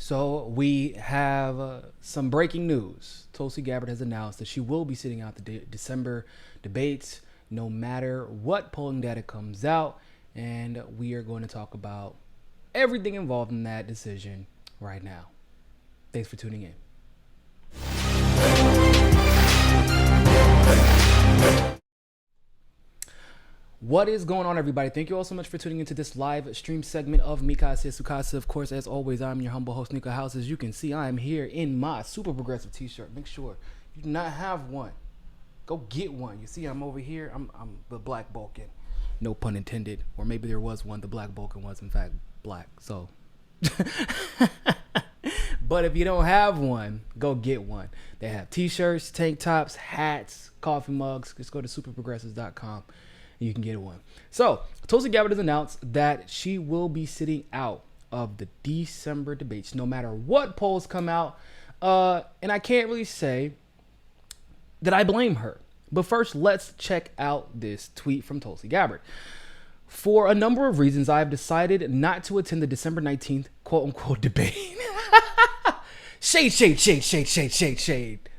So we have some breaking news. Tulsi Gabbard has announced that she will be sitting out the December debates no matter what polling data comes out. And we are going to talk about everything involved in that decision right now. Thanks for tuning in. What is going on, everybody? Thank you all so much for tuning into this live stream segment of Mikasa Sukasa. Of course, as always, I'm your humble host, Niko House. As you can see, I am here in my super progressive t-shirt. Make sure you do not have one. Go get one. You see, I'm over here. I'm the Black Vulcan. No pun intended. Or maybe there was one. The Black Vulcan was, in fact, black. So, but if you don't have one, go get one. They have t-shirts, tank tops, hats, coffee mugs. Just go to superprogressives.com. You can get one. So Tulsi Gabbard has announced that she will be sitting out of the December debates no matter what polls come out. And I can't really say that I blame her. But first, let's check out this tweet from Tulsi Gabbard. For a number of reasons, I have decided not to attend the December 19th quote unquote debate. Shade.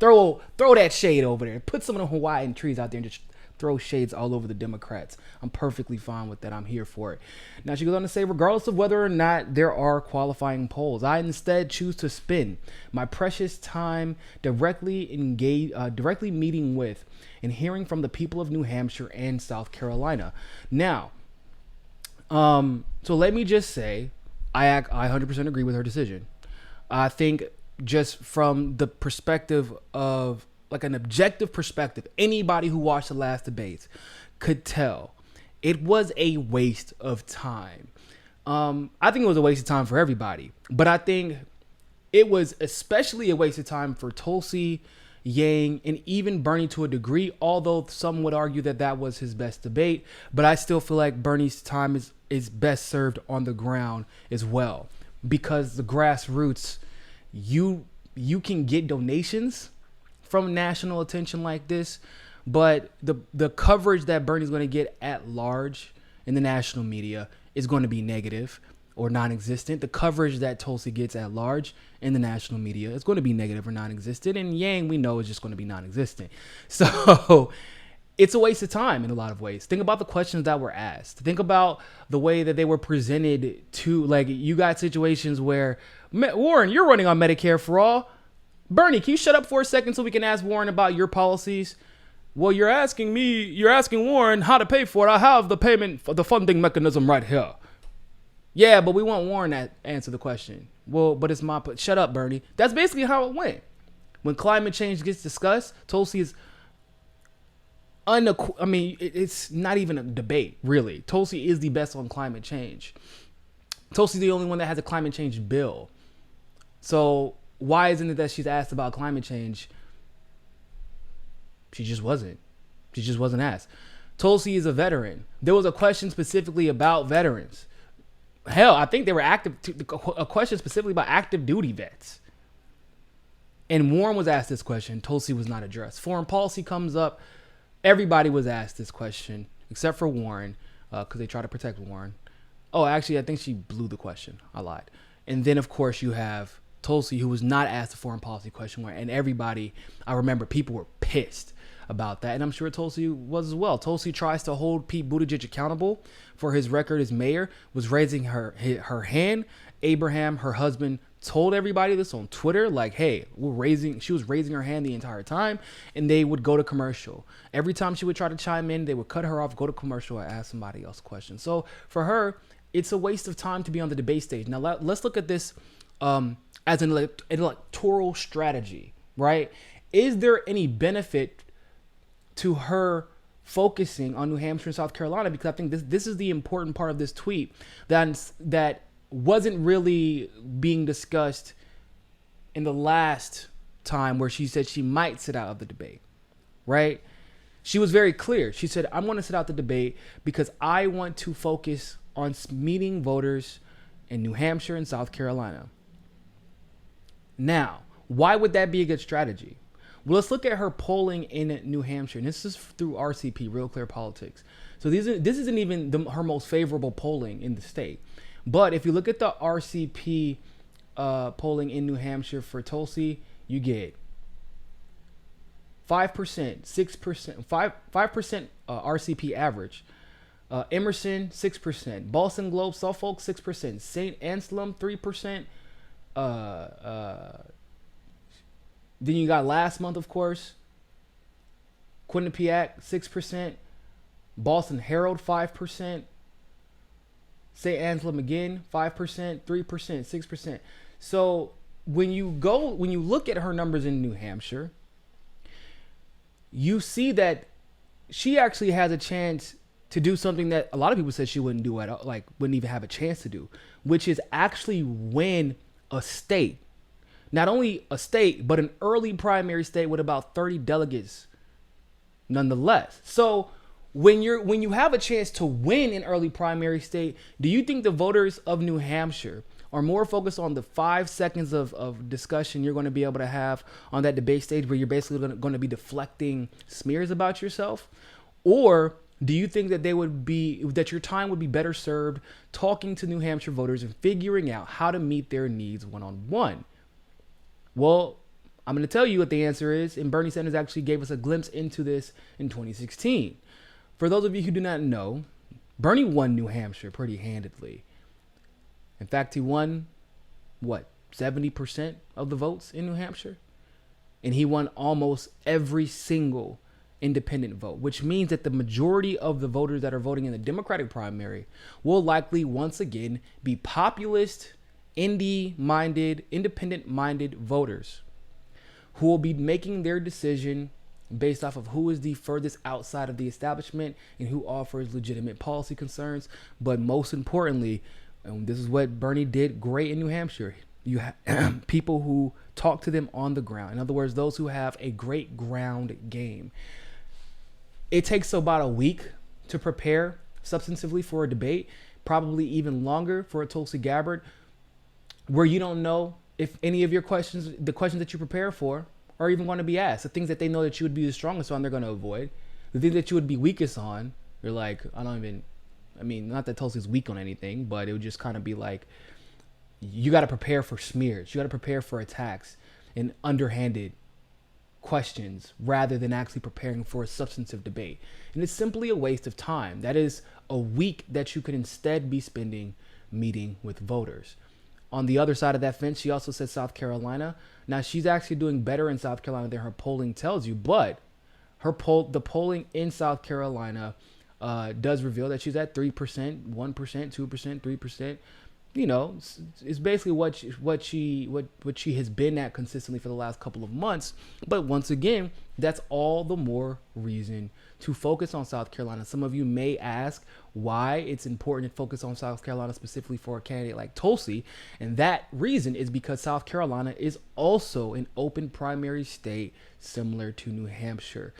Throw that shade over there. Put some of the Hawaiian trees out there and just throw shades all over the Democrats. I'm perfectly fine with that. I'm here for it. Now she goes on to say, regardless of whether or not there are qualifying polls, I instead choose to spend my precious time directly meeting with and hearing from the people of New Hampshire and South Carolina. Now, so let me just say, I 100% agree with her decision. I think just from the perspective of like an objective perspective, anybody who watched the last debates could tell it was a waste of time. I think it was a waste of time for everybody, but I think it was especially a waste of time for Tulsi, Yang, and even Bernie to a degree, although some would argue that that was his best debate. But I still feel like Bernie's time is best served on the ground as well, because the grassroots, you can get donations from national attention like this, but the coverage that Bernie's going to get at large in the national media is going to be negative or non-existent. The coverage that Tulsi gets at large in the national media is going to be negative or non-existent, and Yang, we know, is just going to be non-existent. So it's a waste of time in a lot of ways. Think about the questions that were asked. Think about the way that they were presented to, like, you got situations where, Warren, you're running on Medicare for all. Bernie, can you shut up for a second so we can ask Warren about your policies? Well, you're asking Warren how to pay for it. I have the funding mechanism right here. Yeah, but we want Warren to answer the question. Well, but it's shut up, Bernie. That's basically how it went. When climate change gets discussed, Tulsi is it's not even a debate, really. Tulsi is the best on climate change. Tulsi's the only one that has a climate change bill. So why isn't it that she's asked about climate change? She just wasn't asked. Tulsi is a veteran. There was a question specifically about veterans. Hell, I think they were a question specifically about active duty vets. And Warren was asked this question. Tulsi was not addressed. Foreign policy comes up. Everybody was asked this question except for Warren, because they try to protect Warren. Oh, actually, I think she blew the question. I lied. And then, of course, you have Tulsi, who was not asked a foreign policy question, and everybody, I remember people were pissed about that, and I'm sure Tulsi was as well. Tulsi tries to hold Pete Buttigieg accountable for his record as mayor, was raising her hand. Abraham, her husband, told everybody this on Twitter, like, hey, she was raising her hand the entire time, and they would go to commercial. Every time she would try to chime in, they would cut her off, go to commercial, and ask somebody else a question. So for her, it's a waste of time to be on the debate stage. Now let's look at this as an electoral strategy, right? Is there any benefit to her focusing on New Hampshire and South Carolina? Because I think this is the important part of this tweet that wasn't really being discussed in the last time, where she said she might sit out of the debate, right? She was very clear. She said, I'm going to sit out the debate because I want to focus on meeting voters in New Hampshire and South Carolina. Now, why would that be a good strategy? Well, let's look at her polling in New Hampshire. And this is through RCP, Real Clear Politics. So this isn't even her most favorable polling in the state. But if you look at the RCP polling in New Hampshire for Tulsi, you get 5%, 6%, 5% RCP average. Emerson 6%, Boston Globe, Suffolk 6%, St. Anselm 3%. Then you got last month, of course, Quinnipiac 6%, Boston Herald 5%, St. Anselm again 5%, 3%, 6%. So when you look at her numbers in New Hampshire, you see that she actually has a chance to do something that a lot of people said she wouldn't do at all, like wouldn't even have a chance to do, which is actually win a state. Not only a state, but an early primary state with about 30 delegates nonetheless. So when you have a chance to win an early primary state, do you think the voters of New Hampshire are more focused on the 5 seconds of discussion you're going to be able to have on that debate stage where you're basically going to be deflecting smears about yourself? Or do you think that that your time would be better served talking to New Hampshire voters and figuring out how to meet their needs one-on-one? Well, I'm going to tell you what the answer is, and Bernie Sanders actually gave us a glimpse into this in 2016. For those of you who do not know, Bernie won New Hampshire pretty handedly. In fact, he won, 70% of the votes in New Hampshire? And he won almost every single independent vote, which means that the majority of the voters that are voting in the Democratic primary will likely once again be populist, indie-minded, independent-minded voters who will be making their decision based off of who is the furthest outside of the establishment and who offers legitimate policy concerns. But most importantly, and this is what Bernie did great in New Hampshire, you have people who talk to them on the ground. In other words, those who have a great ground game. It takes about a week to prepare substantively for a debate, probably even longer for a Tulsi Gabbard, where you don't know if any of your questions, the questions that you prepare for, are even going to be asked. The things that they know that you would be the strongest on, they're going to avoid. The things that you would be weakest on, you're like, not that Tulsi's weak on anything, but it would just kind of be like, you got to prepare for smears. You got to prepare for attacks and underhanded questions rather than actually preparing for a substantive debate. And it's simply a waste of time. That is a week that you could instead be spending meeting with voters. On the other side of that fence, she also said South Carolina. Now, she's actually doing better in South Carolina than her polling tells you, but the polling in South Carolina does reveal that she's at 3%, 1%, 2%, 3%. You know, it's basically what she has been at consistently for the last couple of months. But once again, that's all the more reason to focus on South Carolina. Some of you may ask why it's important to focus on South Carolina specifically for a candidate like Tulsi. And that reason is because South Carolina is also an open primary state similar to New Hampshire.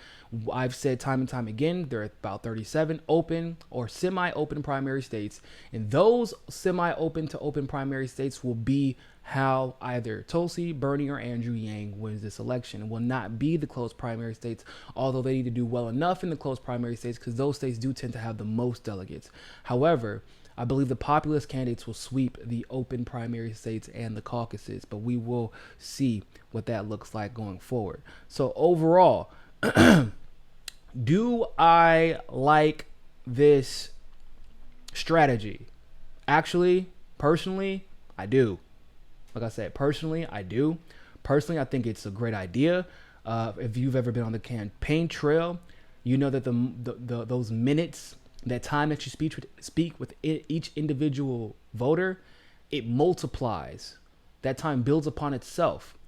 I've said time and time again, there are about 37 open or semi-open primary states. And those semi-open to open primary states will be how either Tulsi, Bernie, or Andrew Yang wins this election. It will not be the closed primary states, although they need to do well enough in the closed primary states because those states do tend to have the most delegates. However, I believe the populist candidates will sweep the open primary states and the caucuses, but we will see what that looks like going forward. So overall, do I like this strategy? Actually, personally, I do. Like I said, personally, I do. Personally, I think it's a great idea. If you've ever been on the campaign trail, you know that those minutes, that time that you speak with each individual voter, it multiplies. That time builds upon itself.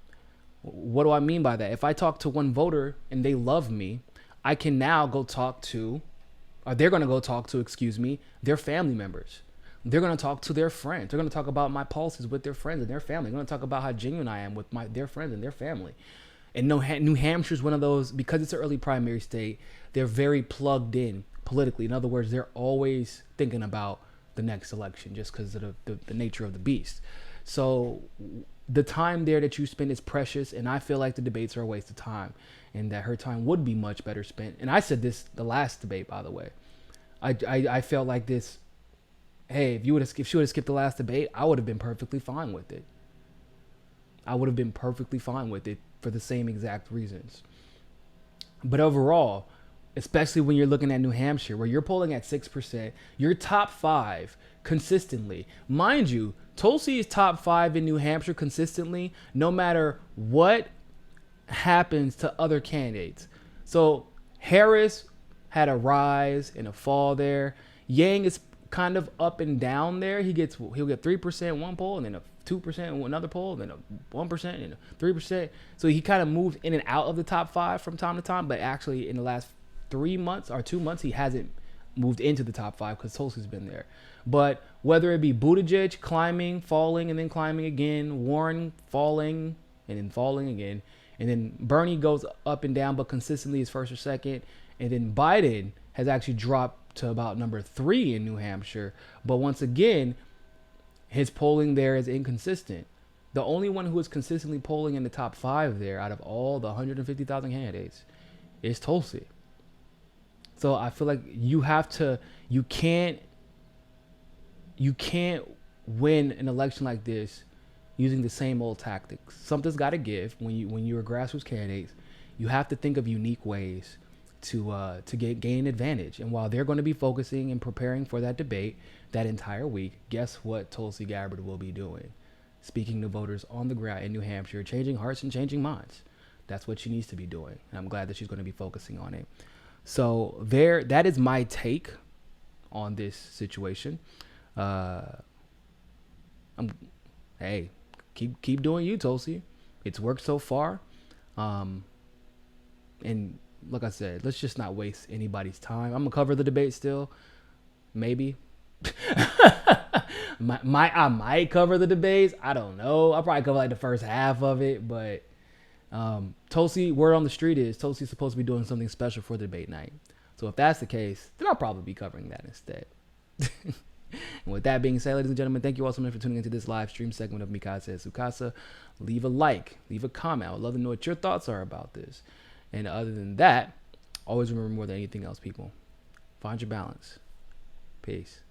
What do I mean by that? If I talk to one voter and they love me, I can now go talk to, or they're going to go talk to, their family members. They're going to talk to their friends. They're going to talk about my policies with their friends and their family. They're going to talk about how genuine I am with their friends and their family. And New Hampshire is one of those, because it's an early primary state, they're very plugged in politically. In other words, they're always thinking about the next election just because of the nature of the beast. So the time there that you spend is precious, and I feel like the debates are a waste of time and that her time would be much better spent. And I said this the last debate, by the way. I felt like this, hey, if she would have skipped the last debate, I would have been perfectly fine with it. I would have been perfectly fine with it for the same exact reasons. But overall, especially when you're looking at New Hampshire, where you're polling at 6%, you're top five consistently. Mind you, Tulsi is top five in New Hampshire consistently, no matter what happens to other candidates. So Harris had a rise and a fall there. Yang is kind of up and down there. He'll get 3% one poll, and then a 2% another poll, and then a 1% and a 3%. So he kind of moves in and out of the top five from time to time. But actually, in the last 3 months or 2 months, he hasn't moved into the top five because Tulsi's been there. But whether it be Buttigieg climbing, falling, and then climbing again, Warren falling and then falling again, and then Bernie goes up and down, but consistently is first or second, and then Biden has actually dropped to about number 3 in New Hampshire. But once again, his polling there is inconsistent. The only one who is consistently polling in the top 5 there out of all the 150,000 candidates is Tulsi. So I feel like you can't win an election like this using the same old tactics. Something's got to give when you're a grassroots candidate. You have to think of unique ways to gain advantage. And while they're going to be focusing and preparing for that debate that entire week, guess what Tulsi Gabbard will be doing? Speaking to voters on the ground in New Hampshire, changing hearts and changing minds. That's what she needs to be doing. And I'm glad that she's going to be focusing on it. So that is my take on this situation. Hey, keep doing you, Tulsi. It's worked so far. And like I said, let's just not waste anybody's time. I'm gonna cover the debate still, maybe. I might cover the debates. I don't know. I'll probably cover like the first half of it, but Tulsi, word on the street is Tulsi's supposed to be doing something special for the debate night. So if that's the case, then I'll probably be covering that instead. And with that being said, ladies and gentlemen, thank you all so much for tuning into this live stream segment of Niko House. Leave a like, leave a comment. I would love to know what your thoughts are about this. And other than that, always remember, more than anything else, people, find your balance. Peace.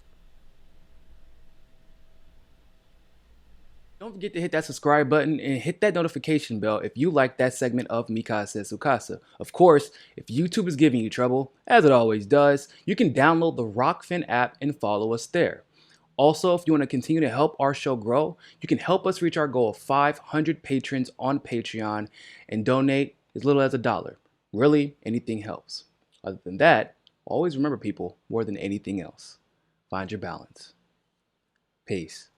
Don't forget to hit that subscribe button and hit that notification bell if you like that segment of Niko. Of course, if YouTube is giving you trouble, as it always does, you can download the Rockfin app and follow us there. Also, if you want to continue to help our show grow, you can help us reach our goal of 500 patrons on Patreon and donate as little as $1. Really, anything helps. Other than that, always remember, people, more than anything else, find your balance. Peace.